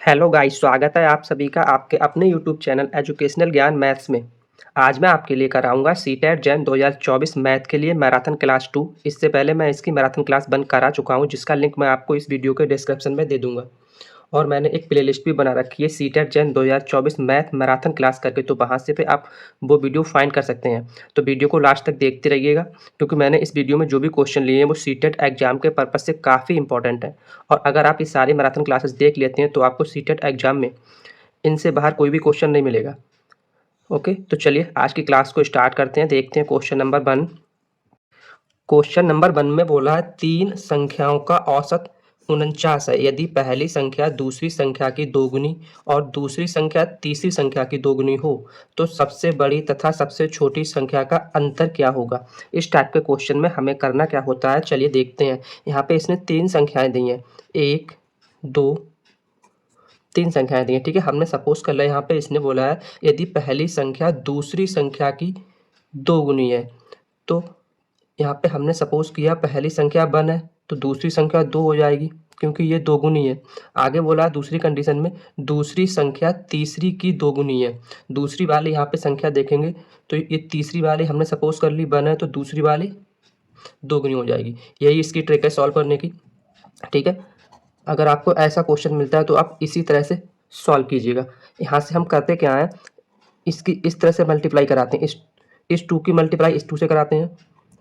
Hello guys, स्वागत है आप सभी का आपके अपने यूट्यूब चैनल एजुकेशनल ज्ञान मैथ्स में। आज मैं आपके लिए कराऊंगा सीटेट जैन 2024 मैथ के लिए मैराथन क्लास 2। इससे पहले मैं इसकी मैराथन क्लास बंद करा चुका हूं, जिसका लिंक मैं आपको इस वीडियो के डिस्क्रिप्शन में दे दूंगा। और मैंने एक प्लेलिस्ट भी बना रखी है CTET Jain 2024 math marathon class करके, तो वहाँ से पे आप वो वीडियो फाइंड कर सकते हैं। तो वीडियो को लास्ट तक देखते रहिएगा, क्योंकि मैंने इस वीडियो में जो भी क्वेश्चन लिए हैं वो सीटेट एग्जाम के पर्पज़ से काफ़ी इंपॉर्टेंट है। और अगर आप ये सारी मैराथन क्लासेस देख लेते हैं तो आपको सीटेट एग्जाम में इनसे बाहर कोई भी क्वेश्चन नहीं मिलेगा। ओके, तो चलिए आज की क्लास को स्टार्ट करते हैं। देखते हैं क्वेश्चन नंबर 1। क्वेश्चन नंबर 1 में बोला है 3 संख्याओं का औसत 49 है यदि पहली संख्या दूसरी संख्या की दोगुनी और दूसरी संख्या तीसरी संख्या की दोगुनी हो, तो सबसे बड़ी तथा सबसे छोटी संख्या का अंतर क्या होगा। इस टाइप के क्वेश्चन में हमें करना क्या होता है, चलिए देखते हैं। यहाँ पे इसने 3 संख्याएं दी हैं, 1 2 3 संख्याएं दी हैं। ठीक है, हमने सपोज कर लिया यहाँ पे इसने बोला है यदि पहली संख्या दूसरी संख्या की दोगुनी है, तो यहाँ पे हमने सपोज किया पहली संख्या 1 है तो दूसरी संख्या 2 हो जाएगी, क्योंकि ये दोगुनी है। आगे बोला है दूसरी कंडीशन में दूसरी संख्या तीसरी की दोगुनी है। दूसरी वाली यहाँ पे संख्या देखेंगे तो ये तीसरी वाली हमने सपोज कर ली 1 है तो दूसरी वाली दोगुनी हो जाएगी। यही इसकी ट्रिक है सॉल्व करने की। ठीक है, अगर आपको ऐसा क्वेश्चन मिलता है तो आप इसी तरह से सॉल्व कीजिएगा। यहाँ से हम करते क्या है, इसकी इस तरह से मल्टीप्लाई कराते हैं, इस 2 की मल्टीप्लाई इस 2 से कराते हैं,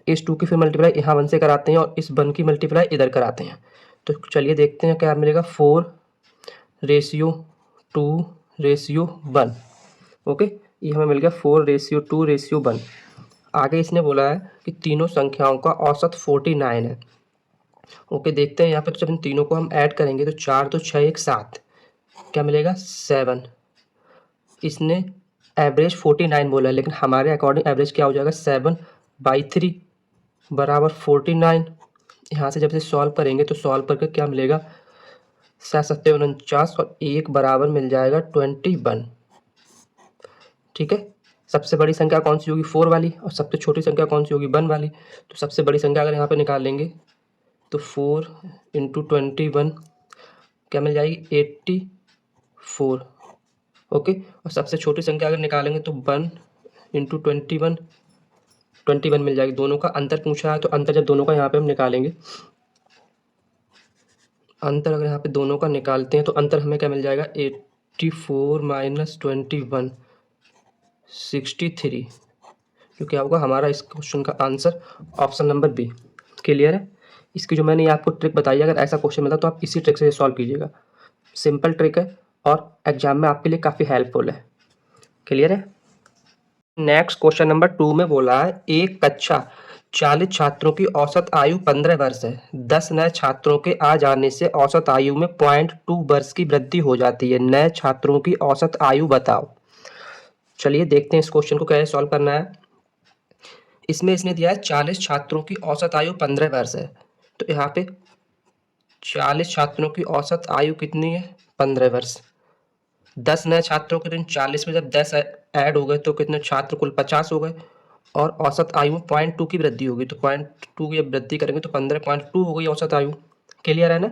इस 2 की फिर मल्टीप्लाई यहाँ 1 से कराते हैं और इस 1 की मल्टीप्लाई इधर कराते हैं। तो चलिए देखते हैं क्या मिलेगा, 4:2:1। ओके, ये हमें मिल गया 4:2:1। आगे इसने बोला है कि तीनों संख्याओं का औसत 49 है। ओके, देखते हैं यहाँ पे, तो जब इन तीनों को हम ऐड करेंगे तो 4 2 6 1 7, क्या मिलेगा 7। इसने एवरेज 49 बोला है, लेकिन हमारे अकॉर्डिंग एवरेज क्या हो जाएगा 7/3 बराबर 49। यहाँ से जब से सॉल्व करेंगे तो सॉल्व करके क्या मिलेगा 7×7 = 49 और 1 बराबर मिल जाएगा 21। ठीक है, सबसे बड़ी संख्या कौन सी होगी 4 वाली, और सबसे छोटी संख्या कौन सी होगी 1 वाली। तो सबसे बड़ी संख्या अगर यहाँ पे निकाल लेंगे तो 4 × 21 क्या मिल जाएगी 84। ओके, और सबसे छोटी संख्या अगर निकालेंगे तो 1 × 21 मिल जाएगी। दोनों का अंतर पूछा है तो अंतर जब दोनों का यहाँ पे हम निकालेंगे, अंतर अगर यहाँ पे दोनों का निकालते हैं तो अंतर हमें क्या मिल जाएगा 84 - 21 63। जो क्या होगा हमारा इस क्वेश्चन का answer option number B. Clear है। इसकी जो मैंने आपको ट्रिक बताई है, अगर ऐसा क्वेश्चन मिला तो आप इसी ट्रिक से सॉल्व कीजिएगा। सिंपल ट्रिक है और एग्जाम में आपके लिए काफ़ी हेल्पफुल है। क्लियर है। नेक्स्ट क्वेश्चन नंबर 2 में बोला है एक कक्षा 40 छात्रों की औसत आयु 15 वर्ष है। 10 नए छात्रों के आ जाने से औसत आयु में 0.2 वर्ष की वृद्धि हो जाती है। नए छात्रों की औसत आयु बताओ। चलिए देखते हैं इस क्वेश्चन को कैसे सॉल्व करना है। इसमें इसने दिया है 40 छात्रों की औसत आयु 15 वर्ष है, तो यहाँ पे 40 छात्रों की औसत आयु कितनी है 15 वर्ष। 10 नए छात्रों के दिन 40 में जब 10 ऐड हो गए तो कितने छात्र कुल 50 हो गए, और औसत आयु में 0.2 की वृद्धि होगी, तो 0.2 की वृद्धि करेंगे तो 15.2 हो गई औसत आयु। क्लियर है ना।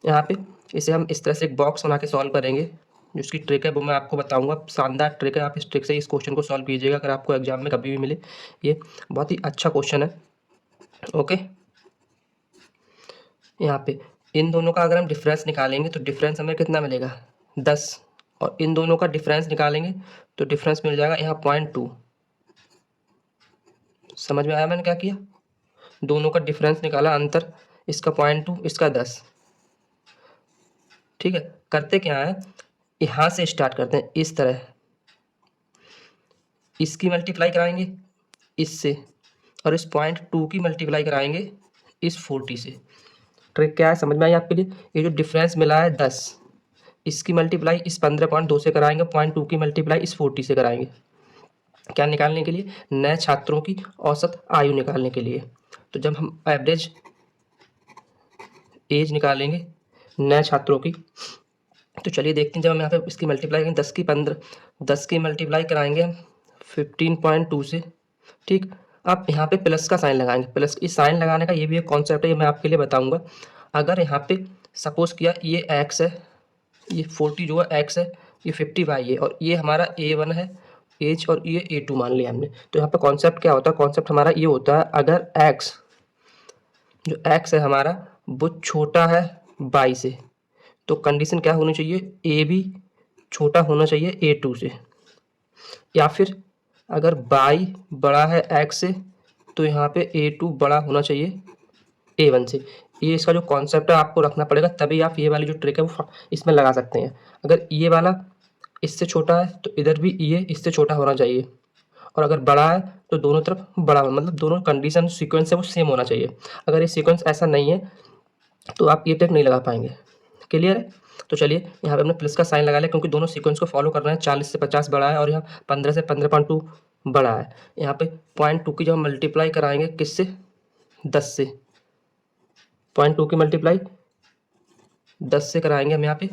यहाँ पे इसे हम इस तरह से एक बॉक्स बना के सॉल्व करेंगे। जिसकी ट्रिक है वो मैं आपको बताऊंगा, शानदार ट्रिक है। आप इस ट्रिक से इस क्वेश्चन को सॉल्व कीजिएगा अगर आपको एग्जाम में कभी भी मिले। ये बहुत ही अच्छा क्वेश्चन है। ओके, यहाँ पे इन दोनों का अगर हम डिफरेंस निकालेंगे तो डिफरेंस हमें कितना मिलेगा 10, और इन दोनों का डिफरेंस निकालेंगे तो डिफरेंस मिल जाएगा यहाँ 0.2। समझ में आया मैंने क्या किया, दोनों का डिफरेंस निकाला, अंतर इसका 0.2 इसका 10। ठीक है, करते क्या है, यहाँ से स्टार्ट करते हैं इस तरह, इसकी मल्टीप्लाई कराएंगे इससे, और इस 0.2 की मल्टीप्लाई कराएंगे इस 40 से। ट्रिक क्या है समझ में आई आपके लिए। ये जो डिफरेंस मिला है 10, इसकी मल्टीप्लाई इस 15.2 से कराएंगे, 0.2 की मल्टीप्लाई इस 40 से कराएंगे। क्या निकालने के लिए, नए छात्रों की औसत आयु निकालने के लिए। तो जब हम एवरेज एज निकालेंगे नए छात्रों की, तो चलिए देखते हैं। जब हम यहाँ पे इसकी मल्टीप्लाई करेंगे 10 की मल्टीप्लाई कराएंगे हम 15.2 से। ठीक, आप यहाँ पे प्लस का साइन लगाएंगे। प्लस इस साइन लगाने का ये भी एक कॉन्सेप्ट है, ये मैं आपके लिए बताऊंगा। अगर यहाँ पे सपोज किया ये x है ये 40 जो है x है, ये 50 y है, और ये हमारा a1 है एज, और ये a2 मान लिया हमने। तो यहाँ पे कॉन्सेप्ट क्या होता है, कॉन्सेप्ट हमारा ये होता है, अगर x जो x है हमारा वो छोटा है y से, तो कंडीशन क्या होनी चाहिए, a भी छोटा होना चाहिए a2 से, या फिर अगर y बड़ा है x से तो यहाँ पे a2 बड़ा होना चाहिए a1 से। ये इसका जो कॉन्सेप्ट है आपको रखना पड़ेगा, तभी आप ये वाली जो ट्रिक है वो इसमें लगा सकते हैं। अगर ये वाला इससे छोटा है तो इधर भी ये इससे छोटा होना चाहिए, और अगर बड़ा है तो दोनों तरफ बड़ा होना, मतलब दोनों कंडीशन सीक्वेंस है वो सेम होना चाहिए। अगर ये सीक्वेंस ऐसा नहीं है तो आप ये ट्रिक नहीं लगा पाएंगे। क्लियर है? तो चलिए यहाँ पे हमने प्लस का साइन लगा लिया, क्योंकि दोनों सीक्वेंस को फॉलो करना है। 40 से 50 बड़ा है और यहाँ 15 से 15.2 बड़ा है। यहाँ पे 0.2 की जब हम मल्टीप्लाई कराएंगे किससे, 10 से, 0.2 की मल्टीप्लाई 10 से कराएंगे हम यहाँ पे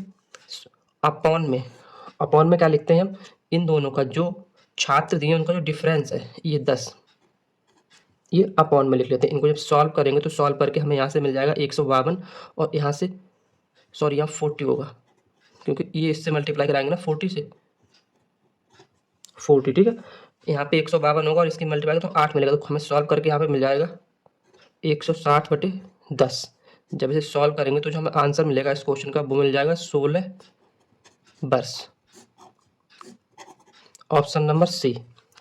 अपॉन में क्या लिखते हैं हम, इन दोनों का जो छात्र दिए उनका जो डिफरेंस है ये 10, ये अपॉन में लिख लेते हैं। इनको जब सॉल्व करेंगे तो सॉल्व करके हमें यहाँ से मिल जाएगा 152, और यहाँ से सॉरी यहाँ 40 होगा, क्योंकि ये इससे मल्टीप्लाई कराएंगे ना 40 से, 40 ठीक है। यहाँ पे 152 होगा और इसकी मल्टीप्लाई तो 8 मिलेगा, तो हमें सॉल्व करके यहाँ पे मिल जाएगा 160/10। जब इसे सॉल्व करेंगे तो जो हमें आंसर मिलेगा इस क्वेश्चन का वो मिल जाएगा 16 वर्ष। Option number C.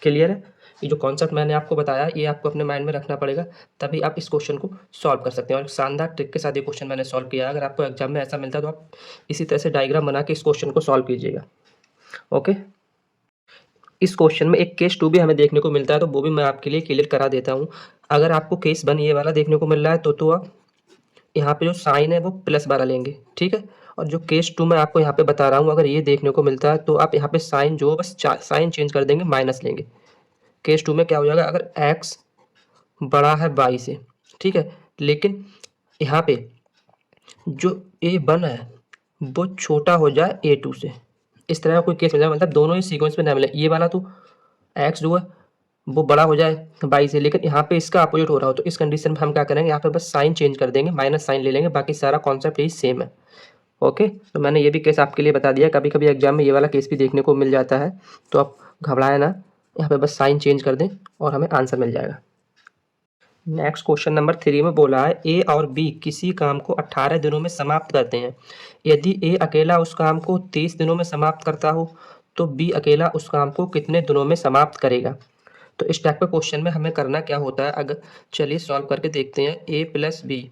क्लियर है? ये जो कॉन्सेप्ट मैंने आपको बताया ये आपको अपने माइंड में रखना पड़ेगा, तभी आप इस क्वेश्चन को सॉल्व कर सकते हैं। और शानदार ट्रिक के साथ ये क्वेश्चन मैंने सॉल्व किया है। अगर आपको एग्जाम में ऐसा मिलता है तो आप इसी तरह से डायग्राम बना के इस क्वेश्चन को सॉल्व कीजिएगा। ओके, इस क्वेश्चन में एक केस 2 भी हमें देखने को मिलता है, तो वो भी मैं आपके लिए क्लियर करा देता हूँ। अगर आपको केस 1 ये वाला देखने को मिल रहा है तो आप यहाँ पे जो साइन है वो +12 लेंगे, ठीक है। और जो केस 2 मैं आपको यहाँ पे बता रहा हूँ, अगर ये देखने को मिलता है तो आप यहाँ पे साइन जो बस साइन चेंज कर देंगे, माइनस लेंगे। केस 2 में क्या हो जाएगा, अगर x बड़ा है y से, ठीक है, लेकिन यहाँ पे जो a1 है वो छोटा हो जाए a2 से, इस तरह का कोई केस मिल जाए, मतलब दोनों ही सीक्वेंस में ना मिले। ये वाला तो x जो है वो बड़ा हो जाए y से, लेकिन यहाँ पे इसका अपोजिट हो रहा हो, तो इस कंडीशन में हम क्या करेंगे, यहाँ पे बस साइन चेंज कर देंगे, माइनस साइन ले लेंगे, बाकी सारा कॉन्सेप्ट यही सेम है। ओके, तो मैंने ये भी केस आपके लिए बता दिया। कभी कभी एग्जाम में ये वाला केस भी देखने को मिल जाता है, तो आप घबराएं ना, यहाँ पे बस साइन चेंज कर दें और हमें आंसर मिल जाएगा। नेक्स्ट क्वेश्चन नंबर 3 में बोला है ए और बी किसी काम को 18 दिनों में समाप्त करते हैं। यदि ए अकेला उस काम को 30 दिनों में समाप्त करता हो तो बी अकेला उस काम को कितने दिनों में समाप्त करेगा। तो इस टाइप के क्वेश्चन में हमें करना क्या होता है, अगर चलिए सॉल्व करके देखते हैं। ए प्लस बी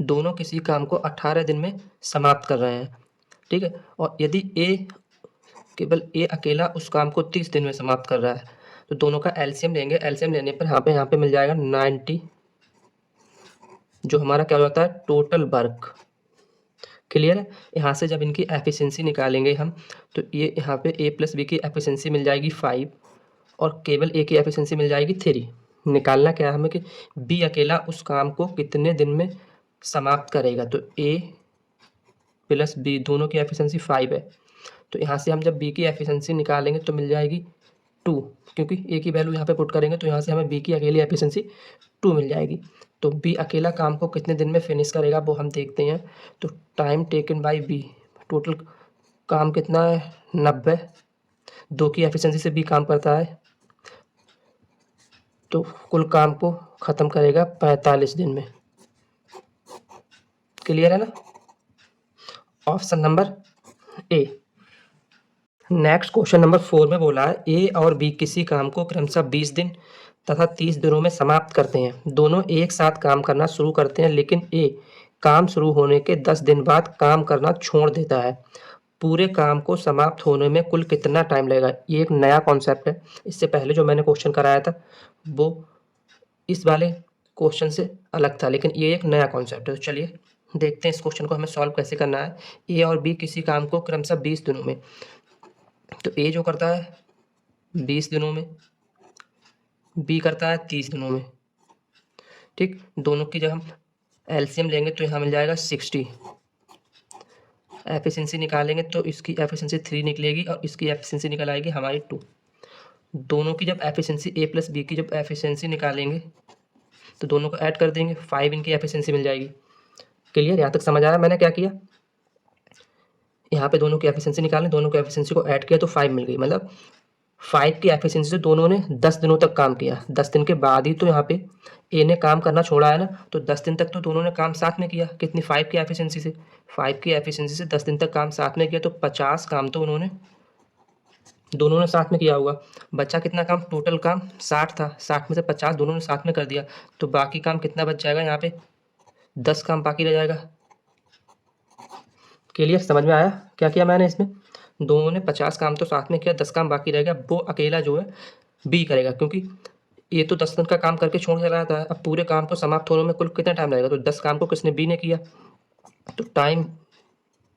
दोनों किसी काम को 18 दिन में समाप्त कर रहे हैं, ठीक है, और यदि केवल ए अकेला उस काम को 30 दिन में समाप्त कर रहा है, तो दोनों का एलसीएम लेंगे। एलसीएम लेने पर यहाँ पे मिल जाएगा 90, जो हमारा क्या हो जाता है, टोटल वर्क। क्लियर है? यहाँ से जब इनकी एफिशिएंसी निकालेंगे हम, तो ये यहाँ पे ए प्लस बी की एफिशिएंसी मिल जाएगी 5, और केवल ए की एफिशिएंसी मिल जाएगी 3। निकालना क्या है हमें कि बी अकेला उस काम को कितने दिन में समाप्त करेगा। तो ए प्लस बी दोनों की एफिशिएंसी 5 है, तो यहाँ से हम जब बी की एफिशिएंसी निकालेंगे तो मिल जाएगी 2, क्योंकि ए की वैल्यू यहाँ पे पुट करेंगे तो यहाँ से हमें बी की अकेली एफिशिएंसी 2 मिल जाएगी। तो बी अकेला काम को कितने दिन में फिनिश करेगा वो हम देखते हैं। तो time taken by B, total काम कितना है, 90, 2 की एफिशिएंसी से बी काम करता है, तो कुल काम को ख़त्म करेगा 45 दिन में। क्लियर है ना? Option number A. Next question number 4 में बोला है ए और बी किसी काम को क्रमशः 20 दिन तथा 30 दिनों में समाप्त करते हैं। दोनों एक साथ काम करना शुरू करते हैं, लेकिन ए काम शुरू होने के 10 दिन बाद काम करना छोड़ देता है। पूरे काम को समाप्त होने में कुल कितना टाइम लगेगा। ये एक नया कॉन्सेप्ट है, इससे पहले जो मैंने क्वेश्चन कराया था वो इस वाले क्वेश्चन से अलग था, लेकिन ये एक नया कॉन्सेप्ट है। तो चलिए देखते हैं इस क्वेश्चन को हमें सॉल्व कैसे करना है। ए और बी किसी काम को क्रमशः 20 दिनों में, तो ए जो करता है 20 दिनों में, बी करता है 30 दिनों में, ठीक। दोनों की जब हम एलसीएम लेंगे तो यहाँ मिल जाएगा 60। एफिशिएंसी निकालेंगे तो इसकी एफिशिएंसी 3 निकलेगी और इसकी एफिशिएंसी निकल आएगी हमारी 2। दोनों की जब एफिशिएंसी ए प्लस बी की जब एफिशिएंसी निकालेंगे तो दोनों को ऐड कर देंगे, 5 इनकी एफिशिएंसी मिल जाएगी। क्लियर? यहाँ तक समझ आया मैंने क्या किया? यहाँ पे दोनों की एफिशिएंसी निकालें, दोनों की एफिशिएंसी को ऐड किया तो 5 मिल गई। मतलब 5 की एफिशिएंसी से दोनों ने 10 दिनों तक काम किया। 10 दिन के बाद ही तो यहाँ पे ए ने काम करना छोड़ा है ना, तो 10 दिन तक तो दोनों ने काम साथ में किया। कितनी? 5 की एफिशिएंसी से। 5 की एफिशिएंसी से 10 दिन तक काम साथ में किया, तो 50 काम तो उन्होंने दोनों ने साथ में किया होगा। बचा कितना काम? टोटल काम 60 था, 60 में से 50 दोनों ने साथ में कर दिया, तो बाकी काम कितना बच जाएगा? यहाँ पे 10 काम बाकी रह जाएगा। क्लियर? समझ में आया क्या किया मैंने इसमें? दोनों ने 50 काम तो साथ में किया, 10 काम बाकी रह गया। वो अकेला जो है बी करेगा, क्योंकि ये तो 10 दिन का काम करके छोड़ चला जाता है। अब पूरे काम को समाप्त होने में कुल कितना टाइम लगेगा? तो 10 काम को किसने? बी ने किया। तो टाइम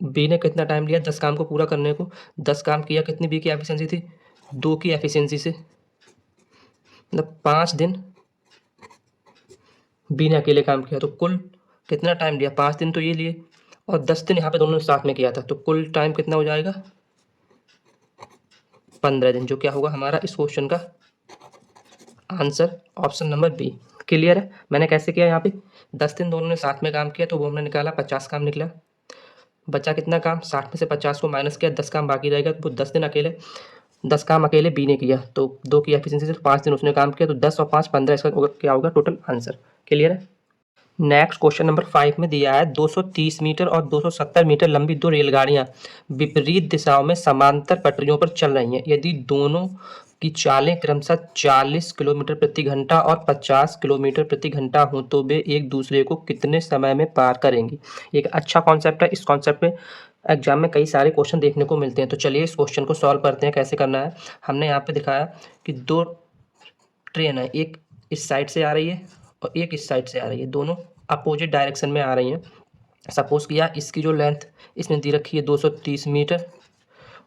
बी ने कितना टाइम लिया 10 काम को पूरा करने को? 10 काम किया। कितनी बी की एफिशिएंसी थी? 2 की एफिशिएंसी से, मतलब 5 दिन बी ने अकेले काम किया, तो कुल कितना टाइम लिया? 5 दिन तो ये लिए, और 10 दिन यहाँ पे दोनों ने साथ में किया था, तो कुल टाइम कितना हो जाएगा? 15 दिन, जो क्या होगा हमारा इस क्वेश्चन का answer option number B. Clear है? मैंने कैसे किया? यहाँ पे 10 दिन दोनों ने साथ में काम किया, तो वो हमने निकाला 50 काम निकला। बचा कितना काम? 60 में से 50 को माइनस किया, 10 काम बाकी रहेगा, तो वो 10 काम अकेले बी ने किया, तो 2 की एफिशिएंसी से 5 दिन उसने काम किया, तो 10 और 5 15, इसका क्या होगा टोटल आंसर। क्लियर है? नेक्स्ट क्वेश्चन नंबर 5 में दिया है 230 मीटर और 270 मीटर लंबी दो रेलगाड़ियां विपरीत दिशाओं में समांतर पटरियों पर चल रही हैं। यदि दोनों की चालें क्रमशः 40 किलोमीटर प्रति घंटा और 50 किलोमीटर प्रति घंटा हों, तो वे एक दूसरे को कितने समय में पार करेंगी? एक अच्छा कॉन्सेप्ट है। इस कॉन्सेप्ट में एग्जाम में कई सारे क्वेश्चन देखने को मिलते हैं, तो चलिए इस क्वेश्चन को सॉल्व करते हैं। कैसे करना है? हमने यहाँ पे दिखाया कि दो ट्रेन है, एक इस साइड से आ रही है और एक इस साइड से आ रही है, दोनों अपोजिट डायरेक्शन में आ रही हैं। सपोज किया इसकी जो लेंथ इसने दी रखी है 230 मीटर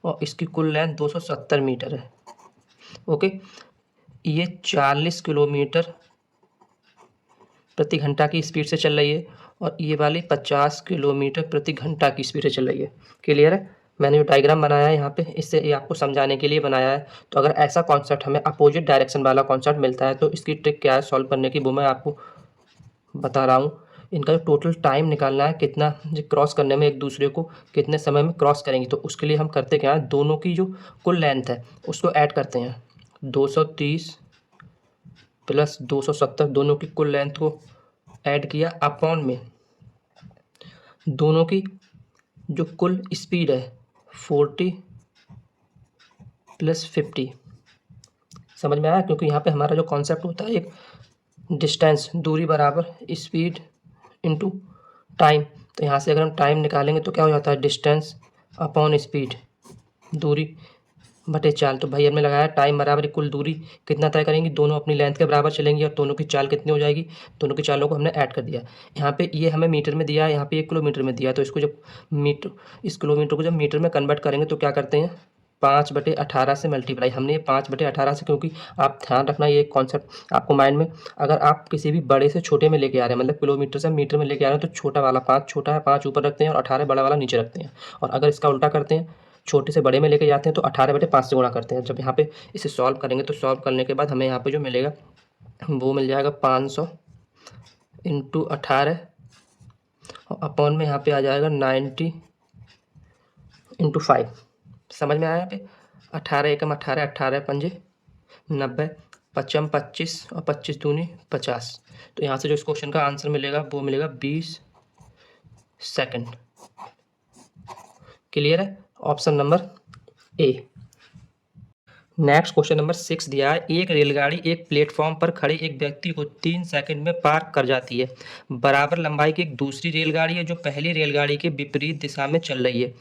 और इसकी कुल लेंथ 270 मीटर है। ओके, ये 40 किलोमीटर प्रति घंटा की स्पीड से चल रही है और ये वाली 50 किलोमीटर प्रति घंटा की स्पीड से चल रही है। क्लियर है? मैंने जो डायग्राम बनाया है यहाँ पे, इससे ये आपको समझाने के लिए बनाया है। तो अगर ऐसा कॉन्सेप्ट हमें अपोजिट डायरेक्शन वाला कॉन्सेप्ट मिलता है, तो इसकी ट्रिक क्या है सॉल्व करने की, वो मैं आपको बता रहा हूँ। इनका जो टोटल टाइम निकालना है, कितना क्रॉस करने में एक दूसरे को कितने समय में क्रॉस करेंगी, तो उसके लिए हम करते क्या है, दोनों की जो कुल लेंथ है उसको ऐड करते हैं। 230 प्लस 270, दोनों की कुल लेंथ को ऐड किया अपॉन में दोनों की जो कुल स्पीड है 40 प्लस 50। समझ में आया? क्योंकि यहाँ पे हमारा जो कॉन्सेप्ट होता है एक डिस्टेंस, दूरी बराबर स्पीड इनटू टाइम। तो यहाँ से अगर हम टाइम निकालेंगे तो क्या हो जाता है, डिस्टेंस अपॉन स्पीड, दूरी बटे चाल। तो भाई हमने लगाया टाइम बराबर कुल दूरी कितना तय करेंगी, दोनों अपनी लेंथ के बराबर चलेंगी और दोनों की चाल कितनी हो जाएगी, दोनों की चालों को हमने ऐड कर दिया। यहाँ पे ये हमें मीटर में दिया है, यहाँ पे 1 किलोमीटर में दिया है, तो इसको जब इस किलोमीटर को जब मीटर में कन्वर्ट करेंगे तो क्या करते हैं, 5/18 से मल्टीप्लाई। हमने ये 5/18 से, क्योंकि आप ध्यान रखना ये एक कॉन्सेप्ट आपको माइंड में, अगर आप किसी भी बड़े से छोटे में लेके आ रहे हैं, मतलब किलोमीटर से मीटर में लेके आ रहे हैं, तो छोटा वाला 5 छोटा है, 5 ऊपर रखते हैं और 18 बड़ा वाला नीचे रखते हैं। और अगर इसका उल्टा करते हैं, छोटे से बड़े में लेके जाते हैं, तो 18/5 से गुणा करते हैं। जब यहाँ पे इसे सॉल्व करेंगे तो सॉल्व करने के बाद हमें यहाँ पे जो मिलेगा वो मिल जाएगा 500 इंटू 18 और अपॉन में यहाँ पे आ जाएगा 90 इंटू 5। समझ में आया? यहाँ पे 18 एकम 18, 18 पंजे 90, 55 25 और 25 दूनी 50। तो यहाँ से जो इस क्वेश्चन का आंसर मिलेगा वो मिलेगा 20 सेकंड। क्लियर है? Option number A. Next question number 6 दिया है, एक रेलगाड़ी एक प्लेटफॉर्म पर खड़े एक व्यक्ति को 3 सेकंड में पार कर जाती है। बराबर लंबाई की एक दूसरी रेलगाड़ी है जो पहली रेलगाड़ी के विपरीत दिशा में चल रही है,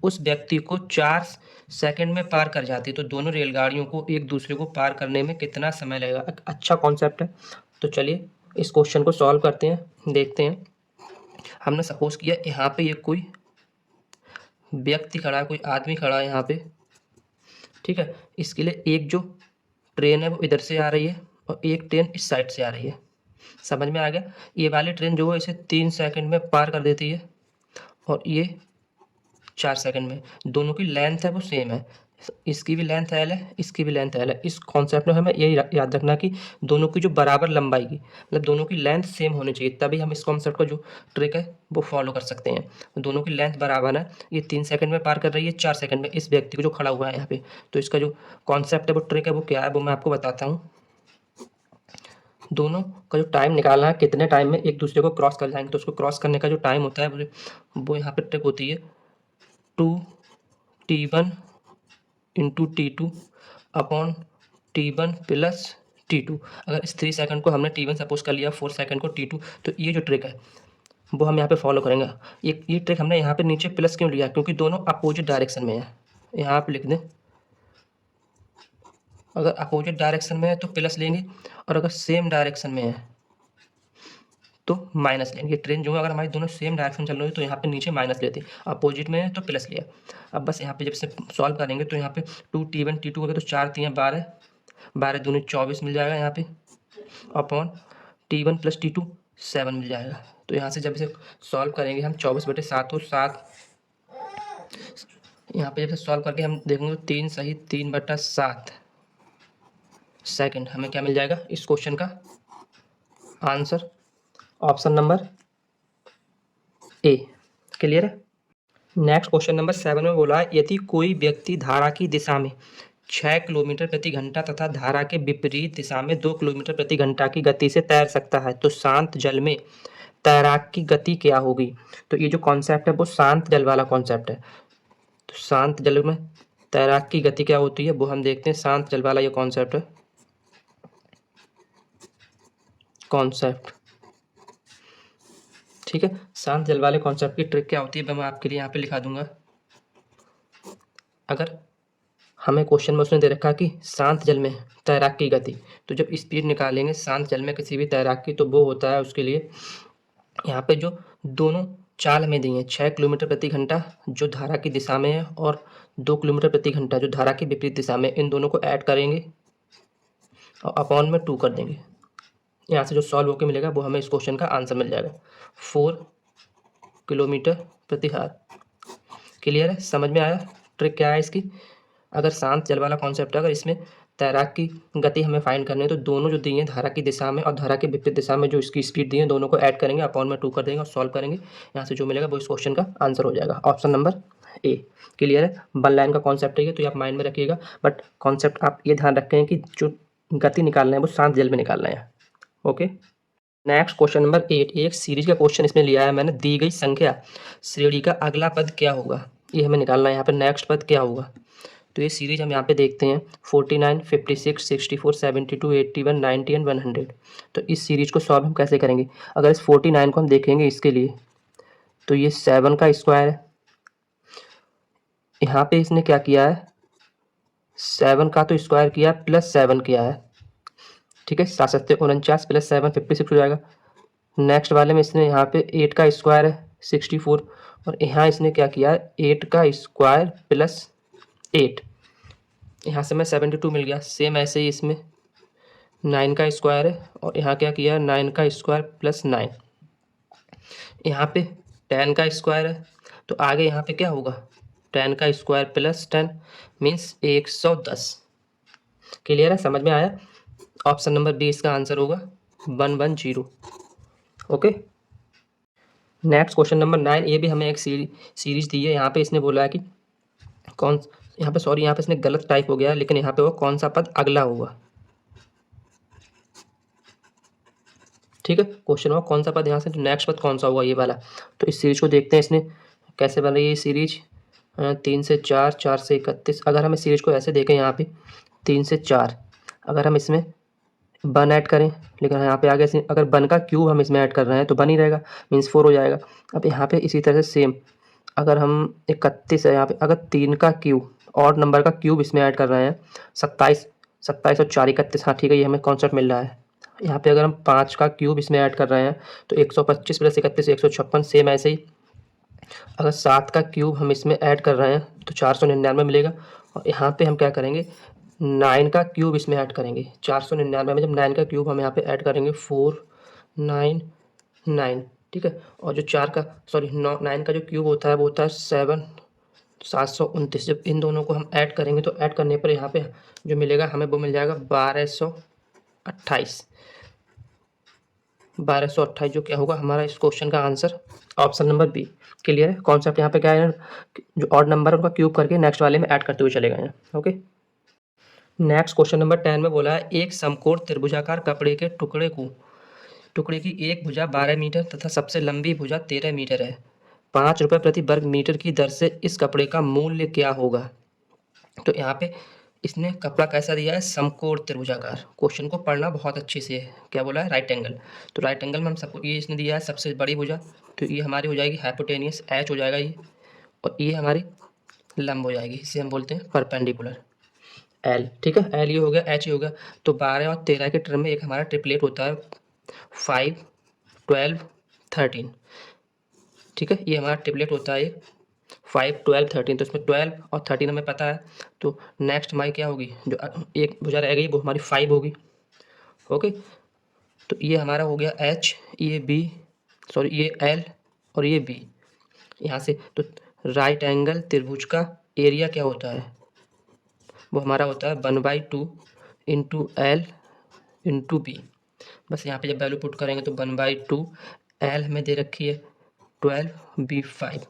उस व्यक्ति को 4 सेकंड में पार कर जाती है, तो दोनों रेलगाड़ियों को एक दूसरे को पार करने में कितना समय लगेगा? अच्छा कॉन्सेप्ट है। तो चलिए इस क्वेश्चन को सॉल्व करते हैं, देखते हैं। हमने सपोज किया यहाँ पे ये कोई व्यक्ति खड़ा है, कोई आदमी खड़ा है यहाँ पे, ठीक है। इसके लिए एक जो ट्रेन है वो इधर से आ रही है और एक ट्रेन इस साइड से आ रही है। समझ में आ गया? ये वाली ट्रेन जो है इसे 3 सेकंड में पार कर देती है और ये 4 सेकंड में। दोनों की लेंथ है वो सेम है, इसकी भी लेंथ एल है, इसकी भी लेंथ एल है। इस कॉन्सेप्ट में हमें यही याद रखना कि दोनों की जो बराबर लंबाई की, मतलब दोनों की लेंथ सेम होनी चाहिए, तभी हम इस कॉन्सेप्ट का जो ट्रिक है वो फॉलो कर सकते हैं। दोनों की लेंथ बराबर है, ये 3 सेकंड में पार कर रही है, 4 सेकंड में इस व्यक्ति को जो खड़ा हुआ है यहाँ पे। तो इसका जो कॉन्सेप्ट है वो ट्रिक है वो क्या है वो मैं आपको बताता हूँ। दोनों का जो टाइम निकालना है, कितने टाइम में एक दूसरे को क्रॉस कर जाएंगे, तो उसको क्रॉस करने का जो टाइम होता है वो यहाँ पे ट्रिक होती है 2t1 into T2 upon T1 plus T2। अगर इस 3 सेकंड को हमने T1 सपोज कर लिया, 4 सेकंड को T2, तो ये जो ट्रिक है वो हम यहाँ पे फॉलो करेंगे। ये ट्रिक हमने यहाँ पे नीचे प्लस क्यों लिया, क्योंकि दोनों अपोजिट डायरेक्शन में है। यहाँ पे लिख दें, अगर अपोजिट डायरेक्शन में है तो प्लस लेंगे, और अगर सेम डायरेक्शन में है तो माइनस लेंगे। ट्रेन जो है अगर हमारी दोनों सेम डायरेक्शन चल रही है तो यहाँ पे नीचे माइनस लेते, अपोजिट में है तो प्लस लिया। अब बस यहाँ पे जब से सॉल्व करेंगे तो यहाँ पे 2t1 T2 अगर तो 4 3 12, 12 दूनी 24 मिल जाएगा यहाँ पे, अपॉन T1 प्लस T2 7 मिल जाएगा। तो यहाँ से जब इसे सॉल्व करेंगे हम 24/7 और 7, यहाँ पे जब से सॉल्व करके हम देखेंगे 3 सही 3/7 सेकंड, हमें क्या मिल जाएगा इस क्वेश्चन का answer, option number A. Clear है। नेक्स्ट क्वेश्चन नंबर 7 में बोला है, यदि कोई व्यक्ति धारा की दिशा में 6 किलोमीटर प्रति घंटा तथा धारा के विपरीत दिशा में 2 किलोमीटर प्रति घंटा की गति से तैर सकता है, तो शांत जल में तैराक की गति क्या होगी। तो ये जो कॉन्सेप्ट है वो शांत जल वाला कॉन्सेप्ट है। तो शांत जल में तैराक की गति क्या होती है वो हम देखते हैं। शांत जल वाला ये कॉन्सेप्ट है, कॉन्सेप्ट, ठीक है। शांत जल वाले कॉन्सेप्ट की ट्रिक क्या होती है मैं आपके लिए यहाँ पे लिखा दूंगा। अगर हमें क्वेश्चन में उसने दे रखा कि शांत जल में तैराक की गति, तो जब स्पीड निकालेंगे शांत जल में किसी भी तैराक की, तो वो होता है उसके लिए यहाँ पे जो दोनों चाल में दी हैं 6 किलोमीटर प्रति घंटा जो धारा की दिशा में है, और 2 किलोमीटर प्रति घंटा जो धारा की विपरीत दिशा में, इन दोनों को ऐड करेंगे और अपॉन में 2 कर देंगे। यहाँ से जो सॉल्व होकर मिलेगा वो हमें इस क्वेश्चन का आंसर मिल जाएगा 4 किलोमीटर प्रति हार। क्लियर है, समझ में आया ट्रिक क्या है इसकी। अगर शांत जल वाला कॉन्सेप्ट है, अगर इसमें तैराक की गति हमें फाइंड करनी है, तो दोनों जो दिए हैं धारा की दिशा में और धारा के विपरीत दिशा में जो इसकी स्पीड दी है, दोनों को ऐड करेंगे, अपॉन में 2 कर देंगे और सॉल्व करेंगे। यहाँ से जो मिलेगा वो इस क्वेश्चन का आंसर हो जाएगा, ऑप्शन नंबर ए। क्लियर है, वन लाइन का कॉन्सेप्ट है ये, तो ये आप माइंड में रखिएगा। बट कॉन्सेप्ट आप ये ध्यान रखें कि जो गति निकालना है वो शांत जल में निकालना है। ओके। नेक्स्ट क्वेश्चन नंबर 8, एक सीरीज का क्वेश्चन इसमें लिया है मैंने। दी गई संख्या श्रेणी का अगला पद क्या होगा, ये हमें निकालना है। यहाँ पे नेक्स्ट पद क्या होगा, तो ये सीरीज हम यहाँ पे देखते हैं 49, 56, 64, 72, 81, 90 एंड 100। तो इस सीरीज को सॉल्व हम कैसे करेंगे। अगर इस 49 को हम देखेंगे इसके लिए, तो ये 7 का स्क्वायर है। यहाँ पे इसने क्या किया है, 7 का तो स्क्वायर किया प्लस 7 किया है, ठीक है। 7 49 प्लस 7 56 हो जाएगा। नेक्स्ट वाले में इसने यहाँ पे 8 का स्क्वायर है 64, और यहाँ इसने क्या किया है 8 का स्क्वायर प्लस 8, यहाँ से मैं 72 मिल गया। सेम ऐसे ही इसमें 9 का स्क्वायर है, और यहाँ क्या किया है 9 का स्क्वायर प्लस 9, यहाँ पे 10 का स्क्वायर है, तो आगे यहाँ पे क्या होगा 10 का स्क्वायर प्लस 10 मीन्स 110। क्लियर है, समझ में आया। ऑप्शन नंबर बी इसका आंसर होगा 110। ओके। नेक्स्ट क्वेश्चन नंबर 9, ये भी हमें एक सीरीज दी है। यहाँ पे इसने बोला है कि कौन, यहाँ पे सॉरी यहाँ पे इसने गलत टाइप हो गया है, लेकिन यहाँ पे वो कौन सा पद अगला होगा, ठीक है। क्वेश्चन होगा कौन सा पद यहाँ से, तो नेक्स्ट पद कौन सा होगा ये वाला। तो इस सीरीज को देखते हैं इसने कैसे बन रही है ये सीरीज। 3 से 4, 4 से 31। अगर हम इस सीरीज को ऐसे देखें यहाँ पे 3 से 4, अगर हम इसमें 1 ऐड करें, लेकिन यहाँ पे आगे अगर 1 का क्यूब हम इसमें ऐड कर रहे हैं तो 1 ही रहेगा, मीन्स 4 हो जाएगा। अब यहाँ पे इसी तरह से सेम, अगर हम 31 है यहाँ पे, अगर 3 का क्यूब और नंबर का क्यूब इसमें ऐड कर रहे हैं 27, 27 और 4 31, हाँ ठीक है, ये हमें कॉन्सेप्ट मिल रहा है। यहाँ पे अगर हम 5 का क्यूब इसमें ऐड कर रहे हैं तो 125 प्लस 31 156, सेम ऐसे ही। अगर 7 का क्यूब हम इसमें ऐड कर रहे हैं तो 499 मिलेगा, और यहाँ पे हम क्या करेंगे 9 का क्यूब इसमें ऐड करेंगे 499 में। जब 9 का क्यूब हम यहाँ पे ऐड करेंगे 499, ठीक है। और जो 4 का 9 का जो क्यूब होता है वो होता है 729। जब इन दोनों को हम ऐड करेंगे तो ऐड करने पर यहाँ पे जो मिलेगा हमें वो मिल जाएगा 1228। 1228 जो क्या होगा हमारा इस क्वेश्चन का answer option number B. Clear है? कॉन्सेप्ट यहाँ पे क्या है, जो ऑड नंबर है उनका क्यूब करके नेक्स्ट वाले में ऐड करते हुए चले गए हैं। ओके, नेक्स्ट क्वेश्चन नंबर 10 में बोला है एक समकोण त्रिभुजाकार कपड़े के टुकड़े की एक भुजा 12 मीटर तथा सबसे लंबी भुजा 13 मीटर है। 5 रुपये प्रति वर्ग मीटर की दर से इस कपड़े का मूल्य क्या होगा? तो यहाँ पे इसने कपड़ा कैसा दिया है? समकोण त्रिभुजाकार। क्वेश्चन को पढ़ना बहुत अच्छे से है। क्या बोला है? Right angle. तो राइट एंगल में हम सबको ये इसने दिया है सबसे बड़ी भुजा, तो ये हमारी हो जाएगी हाइपोटेनियस, एच हो जाएगा ये, और ये हमारी लंब हो जाएगी, इसे हम बोलते हैं परपेंडिकुलर, एल। ठीक है, एल ये हो गया, एच ये हो गया। तो 12 और 13 के टर्म में एक हमारा ट्रिपलेट होता है 5, 12, 13। ठीक है, ये हमारा ट्रिपलेट होता है 5, 12, 13। तो इसमें 12 और 13 हमें पता है, तो नेक्स्ट हमारी क्या होगी, जो एक भुजा रह गई वो हमारी 5 होगी। ओके, तो ये हमारा हो गया एच, ये बी, सॉरी ये एल और ये बी। यहाँ से तो राइट एंगल त्रिभुज का एरिया क्या होता है, वो हमारा होता है 1/2 इंटू एल इंटू बी। बस यहाँ पे जब वैल्यू पुट करेंगे तो 1/2, एल हमें दे रखी है 12, बी 5।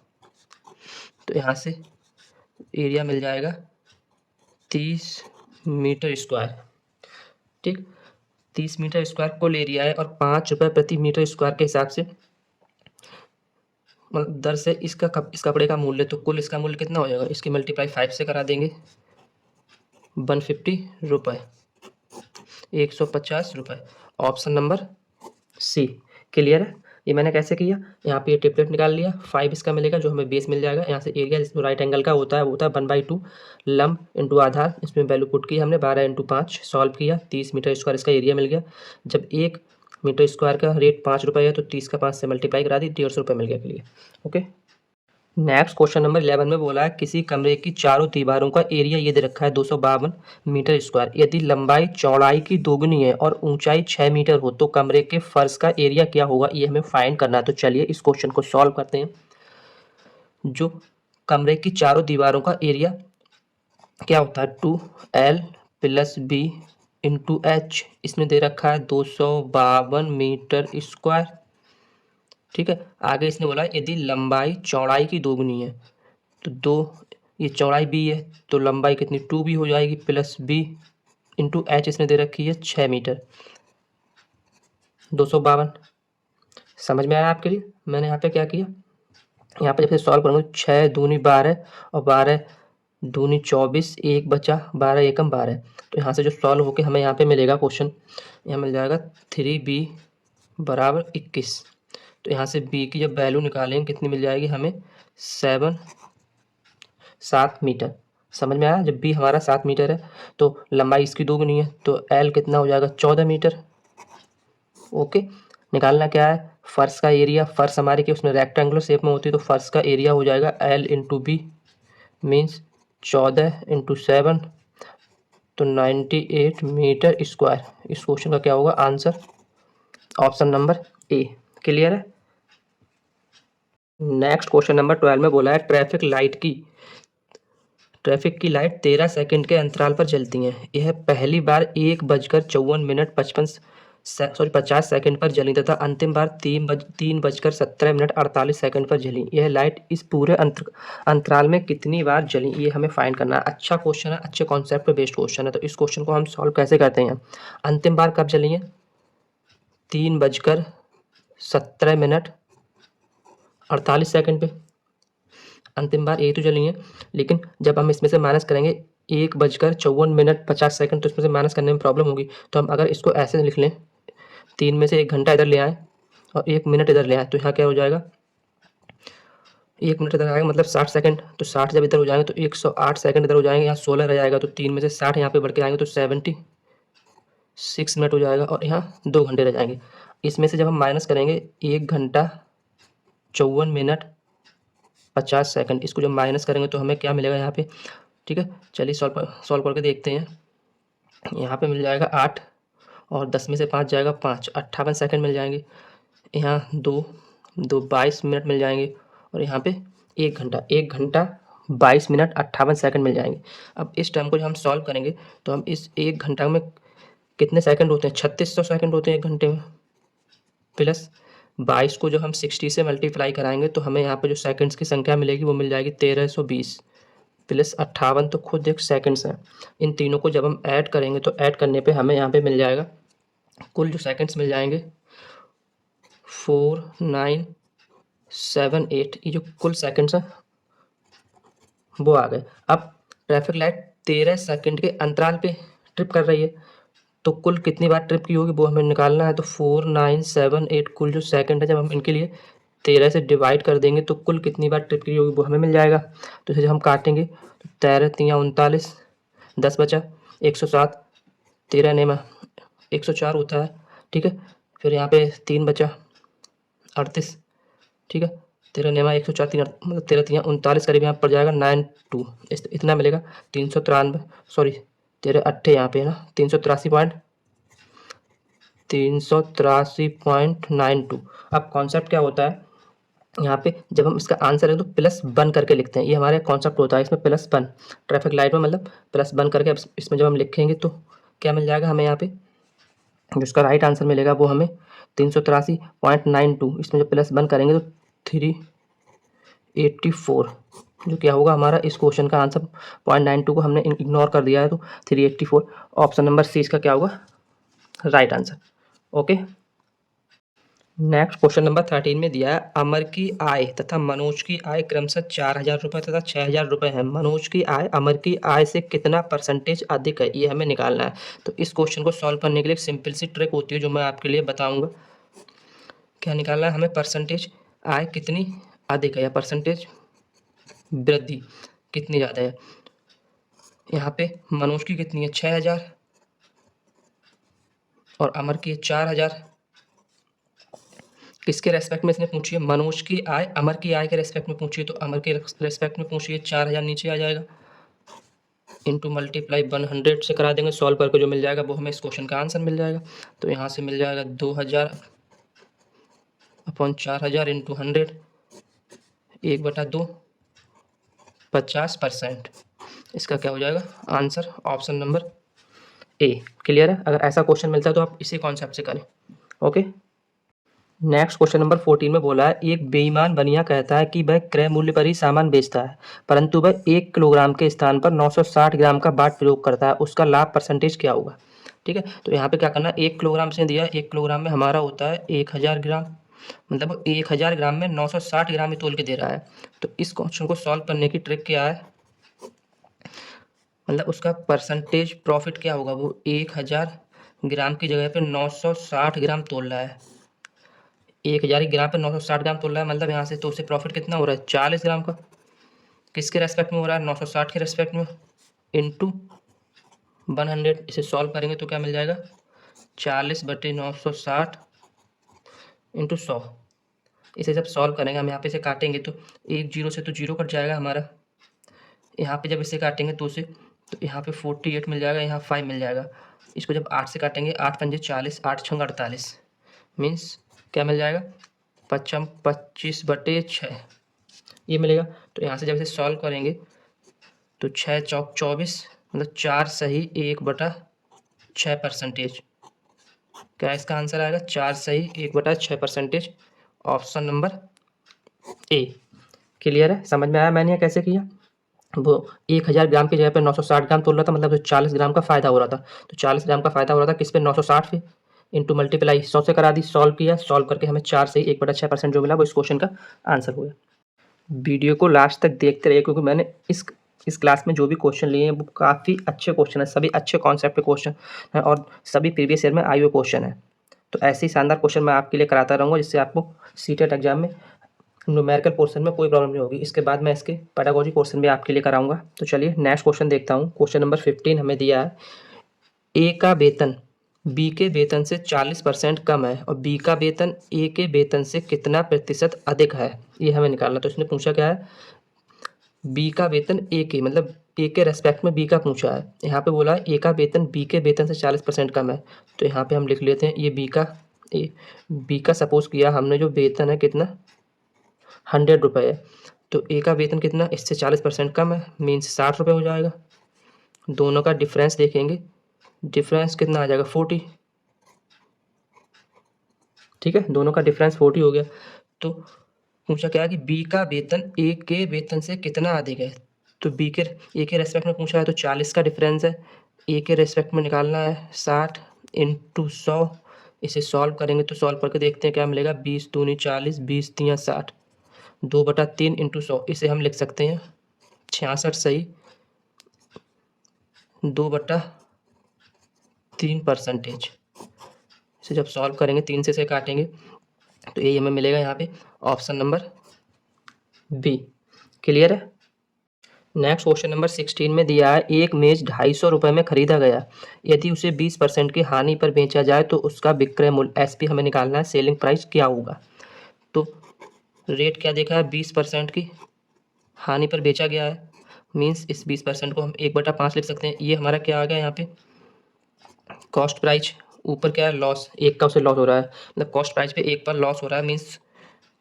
तो यहाँ से एरिया मिल जाएगा 30 मीटर स्क्वायर। ठीक, 30 मीटर स्क्वायर कुल एरिया है, और 5 रुपये प्रति मीटर स्क्वायर के हिसाब से मतलब दर से इस कपड़े का मूल्य, तो कुल इसका मूल्य कितना हो जाएगा, इसकी मल्टीप्लाई 5 से करा देंगे, 150 रुपये, 150 रुपये। Option number C. क्लियर है? ये मैंने कैसे किया, यहाँ पे ये ट्रिपलेट निकाल लिया, 5 इसका मिलेगा जो हमें बेस मिल जाएगा। यहाँ से एरिया जिसमें राइट एंगल का होता है वो होता है 1/2 लंब इंटू आधार, इसमें वैल्यू पुट की हमने 12 इंटू 5, सॉल्व किया, 30 मीटर स्क्वायर इसका एरिया मिल गया। जब 1 मीटर स्क्वायर का रेट 5 रुपये है तो 30 का 5 से मल्टीप्लाई करा दी, 150 रुपये मिल गया। Clear? Okay, next question number 11 में बोला है किसी कमरे की चारों दीवारों का एरिया ये दे रखा है 252 मीटर स्क्वायर। यदि लंबाई चौड़ाई की दोगुनी है और ऊंचाई 6 मीटर हो तो कमरे के फर्श का एरिया क्या होगा, ये हमें फाइंड करना है। तो चलिए इस क्वेश्चन को सॉल्व करते हैं। जो कमरे की चारों दीवारों का एरिया क्या होता है, 2L + B इंटू एच, इसमें दे रखा है 252 मीटर स्क्वायर। ठीक है, आगे इसने बोला यदि लंबाई चौड़ाई की दोगुनी है तो 2, ये चौड़ाई b है तो लंबाई कितनी 2b हो जाएगी, प्लस b इंटू एच इसने दे रखी है 6 मीटर, 252। समझ में आया आपके लिए? मैंने यहाँ पे क्या किया, यहाँ पे जब से सॉल्व करूँगा 6 दूनी 12 और 12 दूनी 24, एक बचा 12 एकम 12। तो यहाँ से जो सॉल्व होके हमें यहाँ पे मिलेगा क्वेश्चन, यहाँ मिल जाएगा 3b = 21। तो यहाँ से b की जब वैल्यू निकालेंगे कितनी मिल जाएगी हमें, 7 मीटर। समझ में आया? जब b हमारा 7 मीटर है तो लंबाई इसकी दोगुनी है तो l कितना हो जाएगा, 14 मीटर। ओके, निकालना क्या है, फर्श का एरिया। फर्श हमारे के उसमें रेक्टेंगुलर शेप में होती है तो फर्श का एरिया हो जाएगा l into B, means 14 into 7, तो 98 मीटर स्क्वायर। इस क्वेश्चन का क्या होगा answer, option number A. Clear है? नेक्स्ट क्वेश्चन नंबर 12 में बोला है ट्रैफिक की लाइट 13 सेकंड के अंतराल पर जलती हैं। यह पहली बार 1:54 सेकंड पर जली तथा अंतिम बार 3:17 पर जली। यह लाइट इस पूरे अंतराल में कितनी बार जली, ये हमें फाइंड करना है। अच्छा क्वेश्चन है, अच्छे कॉन्सेप्ट पे बेस्ड क्वेश्चन है। तो इस क्वेश्चन को हम सॉल्व कैसे करते हैं, अंतिम बार कब जली है, 3:17 पे अंतिम बार यही तो जली है। लेकिन जब हम इसमें से माइनस करेंगे 1:54 तो इसमें से माइनस करने में प्रॉब्लम होगी। तो हम अगर इसको ऐसे लिख लें, 3 में से 1 घंटा इधर ले आए और 1 मिनट इधर ले आए, तो यहाँ क्या हो जाएगा, 1 मिनट इधर आएगा मतलब 60 सेकंड। तो 60 जब इधर हो जाएंगे तो 108 सेकंड इधर हो जाएंगे, यहाँ 16 रह जाएगा। तो 3 में से 60 यहाँ पे बढ़ के आएंगे तो 76 मिनट हो जाएगा और यहाँ 2 घंटे रह जाएंगे। इसमें से जब हम माइनस करेंगे 1 घंटा 54 मिनट 50 सेकंड, इसको जब माइनस करेंगे तो हमें क्या मिलेगा यहाँ पे। ठीक है, चलिए सॉल्व करके देखते हैं। यहाँ पे मिल जाएगा 8 और 10 में से 5 जाएगा 5, 58 सेकंड मिल जाएंगे। यहाँ 22 मिनट मिल जाएंगे और यहाँ पे 1 घंटा 22 मिनट 58 सेकंड मिल जाएंगे। अब इस टर्म को जब हम सॉल्व करेंगे तो हम इस 1 घंटा में कितने सेकंड होते हैं, 3600 सेकंड होते हैं 1 घंटे में, प्लस 22 को जो हम 60 से मल्टीप्लाई कराएंगे तो हमें यहाँ पे जो सेकंड्स की संख्या मिलेगी वो मिल जाएगी 1320, प्लस 58 तो खुद एक सेकंड्स हैं। इन तीनों को जब हम ऐड करेंगे तो ऐड करने पे हमें यहाँ पे मिल जाएगा कुल जो सेकंड्स मिल जाएंगे 4978, ये जो कुल सेकंड्स हैं वो आ गए। अब ट्रैफिक लाइट 13 सेकंड के अंतराल पे ट्रिप कर रही है तो कुल कितनी बार ट्रिप की होगी वो हमें निकालना है। तो 4978 कुल जो सेकंड है जब हम इनके लिए 13 से डिवाइड कर देंगे तो कुल कितनी बार ट्रिप की होगी वो हमें मिल जाएगा। तो इसे जब हम काटेंगे तो 13 तियाँ 39, 10 बचा 107, 13 नेमा 104 होता है, ठीक है। फिर यहाँ पे 3 बचा 38, ठीक है। 13 नेमा 104, 3 मतलब 13 तियाँ 39 करीब यहाँ पड़ जाएगा 92, इतना मिलेगा 393, सॉरी 13 अट्ठे यहाँ पे है ना 383.92। अब कॉन्सेप्ट क्या होता है यहाँ पे, जब हम इसका आंसर है तो प्लस वन करके लिखते हैं, ये हमारे कॉन्सेप्ट होता है इसमें प्लस वन, ट्रैफिक लाइट में मतलब प्लस वन करके। अब इसमें जब हम लिखेंगे तो क्या मिल जाएगा हमें यहाँ पे, जो इसका राइट आंसर मिलेगा वो हमें 383.92, इसमें जब प्लस वन करेंगे तो 384, जो क्या होगा हमारा इस क्वेश्चन का आंसर। 0.92 को हमने इग्नोर कर दिया है तो 384, ऑप्शन नंबर सी इसका क्या होगा right answer. Okay, next question number 13 में दिया है अमर की आय तथा मनोज की आय क्रमशः 4000 रुपये तथा 6000 रुपये है। मनोज की आय अमर की आय से कितना परसेंटेज अधिक है, ये हमें निकालना है। तो इस क्वेश्चन को सॉल्व करने के लिए एक सिंपल सी ट्रिक होती है जो मैं आपके लिए बताऊंगा। क्या निकालना है हमें, परसेंटेज आय कितनी अधिक है या परसेंटेज वृद्धि कितनी ज़्यादा है। यहाँ पे मनोज की कितनी है 6000 और अमर की 4000, किसके रेस्पेक्ट में इसने पूछी है, मनोज की आय अमर की आय के रेस्पेक्ट में पूछी है तो अमर के रेस्पेक्ट में पूछी है। 4000 नीचे आ जाएगा इंटू मल्टीप्लाई 100 से करा देंगे, सॉल्व करके जो मिल जाएगा वो हमें इस क्वेश्चन का आंसर मिल जाएगा। तो यहाँ से मिल जाएगा 2000 अपॉन 4000 इंटू 100, 1/2, 50%। इसका क्या हो जाएगा answer, option number A. Clear है, अगर ऐसा क्वेश्चन मिलता है तो आप इसी कॉन्सेप्ट से करें। ओके, नेक्स्ट क्वेश्चन नंबर 14 में बोला है एक बेईमान बनिया कहता है कि वह क्रय मूल्य पर ही सामान बेचता है परंतु वह 1 किलोग्राम के स्थान पर 960 ग्राम का बाट प्रयोग करता है, उसका लाभ परसेंटेज क्या होगा। ठीक है, तो यहाँ पे क्या करना है, 1 किलोग्राम से दिया, 1 किलोग्राम में हमारा होता है 1000 ग्राम, मतलब 1000 ग्राम में 960 ग्राम ही तोल के दे रहा है। तो इस क्वेश्चन को सॉल्व करने की ट्रिक क्या है, मतलब उसका परसेंटेज प्रॉफिट क्या होगा, वो 1000 ग्राम की जगह पे 960 ग्राम तोल रहा है। 1000 ग्राम पे 960 ग्राम तोल रहा है, मतलब यहाँ से तो उसे प्रॉफिट कितना हो रहा है 40 ग्राम का। किसके रेस्पेक्ट में हो रहा है, 960 के रेस्पेक्ट में, इंटू 100। इसे सॉल्व करेंगे तो क्या मिल जाएगा 40/960 इंटू 100। इसे जब सॉल्व करेंगे हम यहाँ पे इसे काटेंगे तो 1 0 से तो 0 कट जाएगा हमारा। यहाँ पे जब इसे काटेंगे तो उसे, तो यहाँ पे 48 मिल जाएगा, यहाँ 5 मिल जाएगा। इसको जब 8 से काटेंगे 8 पंजे 40, 8 छंग 48, मीन्स क्या मिल जाएगा 25/6 ये मिलेगा। तो यहाँ से जब इसे सॉल्व करेंगे तो 6 चौक 24, मतलब 4 सही 1/6 परसेंटेज। क्या इसका आंसर आएगा 4 सही 1/6 percentage, option number A. Clear है, समझ में आया मैंने यह कैसे किया। वो 1000 ग्राम की जगह पे 960 ग्राम तोल रहा था, मतलब 40 ग्राम का फायदा हो रहा था। तो 40 ग्राम का फायदा हो रहा था किस पे, 960 पे, इंटू मल्टीप्लाई 100 से करा दी, सॉल्व किया, सॉल्व करके हमें 4 से 1/6% जो मिला वो इस क्वेश्चन का आंसर हो गया। वीडियो को लास्ट तक देखते रहिए क्योंकि मैंने इस क्लास में जो भी क्वेश्चन लिए हैं वो काफ़ी अच्छे क्वेश्चन है, सभी अच्छे कॉन्सेप्ट के क्वेश्चन हैं और सभी प्रीवियस ईयर में आए हुए क्वेश्चन है। तो ऐसे ही शानदार क्वेश्चन मैं आपके लिए कराता रहूँगा जिससे आपको सीटेट एग्जाम में न्यूमेरिकल पोर्शन में कोई प्रॉब्लम नहीं होगी। इसके बाद मैं इसके पेडागोजी पोर्शन भी आपके लिए कराऊंगा। तो चलिए नेक्स्ट क्वेश्चन देखता हूँ। क्वेश्चन नंबर 15 हमें दिया है ए का वेतन बी के वेतन से 40% कम है और बी का वेतन ए के वेतन से कितना प्रतिशत अधिक है, ये हमें निकालना। तो इसने पूछा क्या है, बी का वेतन ए के, मतलब ए के रेस्पेक्ट में बी का पूछा है। यहाँ पे बोला है ए का वेतन बी के वेतन से 40% कम है। तो यहाँ पे हम लिख लेते हैं ये बी का सपोज किया हमने जो वेतन है कितना 100 रुपये है। तो ए का वेतन कितना, इससे 40% कम है, मीन्स 60 रुपये हो जाएगा। दोनों का डिफरेंस देखेंगे, डिफरेंस कितना आ जाएगा 40। ठीक है, दोनों का डिफरेंस 40 हो गया। तो पूछा क्या है कि बी का वेतन ए के वेतन से कितना अधिक है। तो बी के ए के रेस्पेक्ट में पूछा है तो 40 का डिफरेंस है, ए के रेस्पेक्ट में निकालना है 60 इंटू 100। इसे सॉल्व करेंगे तो सॉल्व करके देखते हैं क्या मिलेगा, 20 दूनी 40, 20 तियाँ 60, 2/3 इंटू 100। इसे हम लिख सकते हैं 66 सही, 2/3%। इसे जब सॉल्व करेंगे 3 से काटेंगे तो यही हमें मिलेगा यहाँ पे ऑप्शन नंबर बी। क्लियर है। नेक्स्ट क्वेश्चन नंबर 16 में दिया है, एक मेज 250 रुपये में खरीदा गया, यदि उसे 20% की हानि पर बेचा जाए तो उसका विक्रय मूल्य एसपी हमें निकालना है, सेलिंग प्राइस क्या होगा। तो रेट क्या देखा है, 20% की हानि पर बेचा गया है, मीन्स इस 20% को हम 1/5 लिख सकते हैं। ये हमारा क्या आ गया यहाँ पे कॉस्ट प्राइस, ऊपर क्या है लॉस, एक का उसे लॉस हो रहा है, मतलब कॉस्ट प्राइस पे एक पर लॉस हो रहा है, मीन्स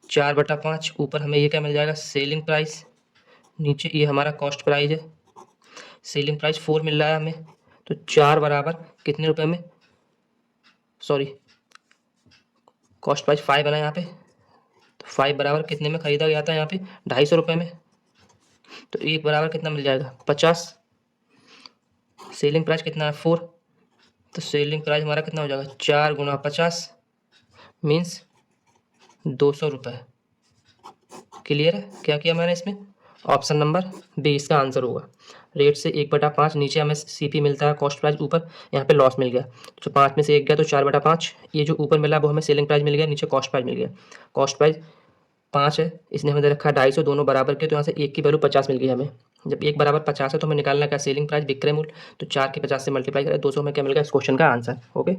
4/5। ऊपर हमें ये क्या मिल जाएगा सेलिंग प्राइस, नीचे ये हमारा कॉस्ट प्राइस है, सेलिंग प्राइस 4 मिल रहा है हमें, तो 4 बराबर कितने रुपए में, सॉरी कॉस्ट प्राइस 5 बना यहाँ पे, तो 5 बराबर कितने में खरीदा गया था यहाँ पे 250 रुपये में, तो 1 बराबर कितना मिल जाएगा 50। सेलिंग प्राइस कितना है 4, तो सेलिंग प्राइस हमारा कितना हो जाएगा 4 गुना 50 मीन्स 200 रुपये। क्लियर है, क्या किया मैंने इसमें, ऑप्शन नंबर बी इसका आंसर होगा। रेट से 1/5, नीचे हमें सीपी मिलता है कॉस्ट प्राइस, ऊपर यहाँ पे लॉस मिल गया, तो 5 में से 1 गया तो 4/5। ये जो ऊपर मिला वो हमें सेलिंग प्राइस मिल गया, नीचे कॉस्ट प्राइस मिल गया। कॉस्ट प्राइस 5 है, इसने हमें दे रखा है 250, दोनों बराबर के, तो यहाँ से 1 की वैल्यू 50 मिल गई हमें। जब 1 बराबर 50 है तो हमें निकालना क्या सेलिंग प्राइस विक्रय मूल्य, तो 4 के 50 से मल्टीप्लाई करें 200 में क्या मिल गया इस क्वेश्चन का answer. Okay,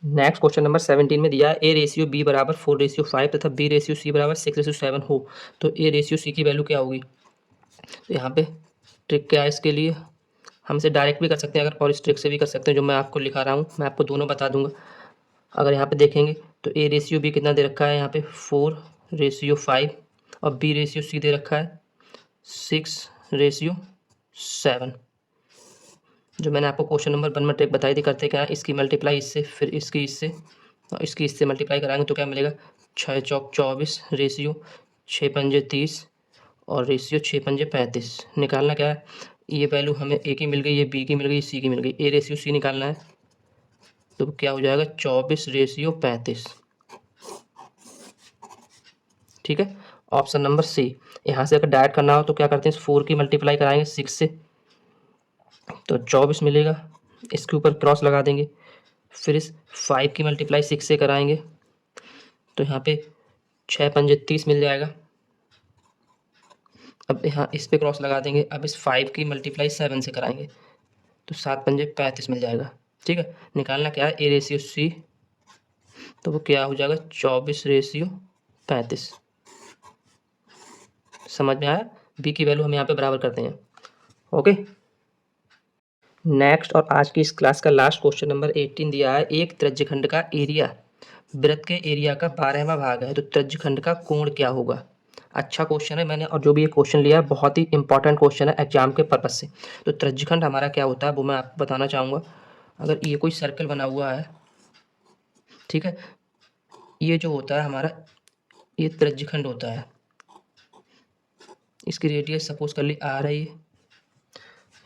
next question number 17 में दिया है ए रेशियो बी बराबर 4:5 तथा बी रेशियो सी बराबर 6:7 हो, तो ए रेशियो सी की वैल्यू क्या होगी। तो यहाँ पे ट्रिक क्या है इसके लिए, हम इसे डायरेक्ट भी कर सकते हैं अगर, और इस ट्रिक से भी कर सकते हैं जो मैं आपको लिखा रहा हूँ, मैं आपको दोनों बता दूंगा। अगर यहाँ पे देखेंगे तो ए रेशियो बी कितना दे रखा है यहाँ पे 4:5 और बी रेशियो सी दे रखा है 6:7। जो मैंने आपको क्वेश्चन नंबर 1 में ट्रिक बताई थी, करते क्या है इसकी मल्टीप्लाई इससे, फिर इसकी इससे और इसकी इससे मल्टीप्लाई कराएंगे तो क्या मिलेगा 6 चौक 24 रेशियो 6 पंजे 30 और रेशियो 6 पंजे 35। निकालना क्या है, ये वैल्यू हमें ए की मिल गई, ये बी की मिल गई, सी की मिल गई, ए रेशियो सी निकालना है तो क्या हो जाएगा 24:35। ठीक है, ऑप्शन नंबर सी। यहाँ से अगर डायरेक्ट करना हो तो क्या करते हैं 4 की मल्टीप्लाई कराएंगे 6 से तो 24 मिलेगा, इसके ऊपर क्रॉस लगा देंगे, फिर इस 5 की मल्टीप्लाई 6 से कराएंगे तो यहाँ पे 6 पंजे 30 मिल जाएगा। अब यहाँ इस पे क्रॉस लगा देंगे, अब इस 5 की मल्टीप्लाई 7 से कराएंगे तो 7 पंजे 35 मिल जाएगा। ठीक है, निकालना क्या है ए रेशियो सी, तो वो क्या हो जाएगा 24:35। समझ में आया, बी की वैल्यू हम यहाँ पे बराबर करते हैं। ओके, नेक्स्ट और आज की इस क्लास का लास्ट क्वेश्चन नंबर 18 दिया है, एक त्रिज्यखंड का एरिया वृत्त के एरिया का 12वां भाग है तो त्रिज्यखंड का कोण क्या होगा। अच्छा क्वेश्चन है, मैंने और जो भी ये क्वेश्चन लिया है बहुत ही इंपॉर्टेंट क्वेश्चन है एग्जाम के पर्पज से। तो त्रिज्यखंड हमारा क्या होता है वो मैं आपको बताना चाहूँगा। अगर ये कोई सर्कल बना हुआ है, ठीक है, ये जो होता है हमारा ये त्रिज्यखंड होता है, इसकी रेडियस सपोज कर ली आ रही है,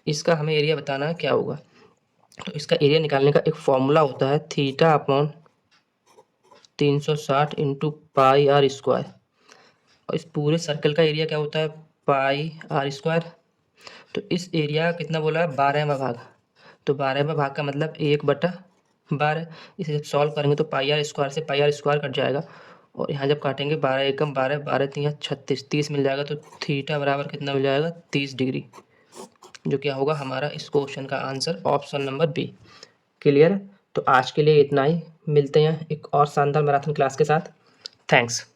इसका हमें एरिया बताना है क्या होगा। तो इसका एरिया निकालने का एक फॉर्मूला होता है θ/360 इंटू पाई आर स्क्वायर, और इस पूरे सर्कल का एरिया क्या होता है पाई आर स्क्वायर। तो इस एरिया का कितना बोला है 12वां भाग, तो 12वां भाग का मतलब 1/12। इसे जब सॉल्व करेंगे तो पाई आर स्क्वायर से पाई आर स्क्वायर कट जाएगा, और यहाँ जब काटेंगे 12 एकम 12, 12 तियाँ 36, 30 मिल जाएगा, तो थीटा बराबर कितना मिल जाएगा 30 डिग्री, जो क्या होगा हमारा इस क्वेश्चन का answer option number B. Clear है, तो आज के लिए इतना ही, मिलते हैं एक और शानदार मैराथन क्लास के साथ। थैंक्स।